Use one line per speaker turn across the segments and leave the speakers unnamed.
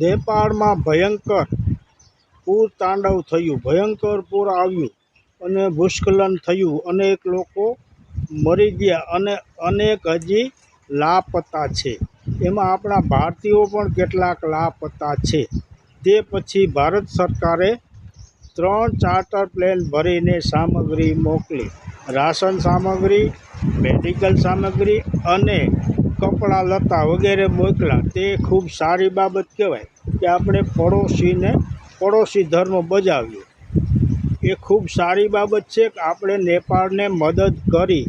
નેપાળમાં ભયંકર પૂર તાંડવ થયું, ભયંકર પૂર આવ્યું અને ભૂસ્ખલન થયું. અનેક લોકો મરી ગયા અને અનેક હજી લાપતા છે. એમાં આપણા ભારતીયો પણ કેટલાક લાપતા છે. તે પછી ભારત સરકારે 3 ચાર્ટર પ્લેન ભરીને સામગ્રી મોકલી, રાશન સામગ્રી, મેડિકલ સામગ્રી અને કપડાં લત્તા વગેરે મોકલા. તે ખૂબ સારી બાબત કહેવાય કે આપણે પડોશી ધર્મ બજાવ્યો. એ ખૂબ સારી બાબત છે કે આપણે નેપાળને મદદ કરી.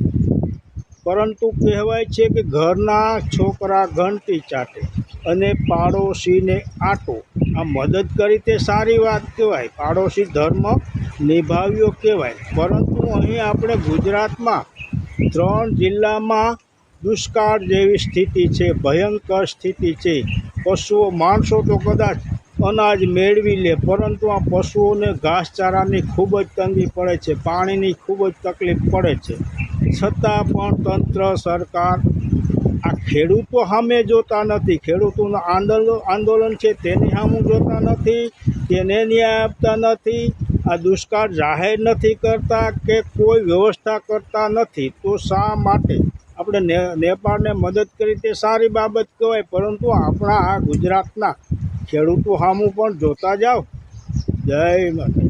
પરંતુ કહેવાય છે કે ઘરના છોકરા ઘંટી ચાટે અને પાડોશીને આટો. આ મદદ કરી તે સારી વાત કહેવાય, પાડોશી ધર્મ નિભાવ્યો કહેવાય. પરંતુ અહીં આપણે ગુજરાતમાં 3 જિલ્લામાં દુષ્કાળ જેવી સ્થિતિ છે, ભયંકર સ્થિતિ છે. માણસો તો કદાચ અનાજ મેળવી લે, પરંતુ આ પશુઓને ઘાસચારાની ખૂબ જ તંગી પડે છે, પાણીની ખૂબ જ તકલીફ પડે છે. છતાં પણ તંત્ર, સરકાર આ ખેડૂતો સામે જોતા નથી. ખેડૂતોનું આંદોલન છે તેની સામે જોતા નથી, તેને ન્યાય આપતા નથી. આ દુષ્કાળ જાહેર નથી કરતા કે કોઈ વ્યવસ્થા કરતા નથી. તો શા માટે આપણે નેપાળને મદદ કરી તે સારી બાબત કહેવાય, પરંતુ આપણા આ ગુજરાતના ખેડૂતો સામું પણ જોતા જાઓ. જય માતા.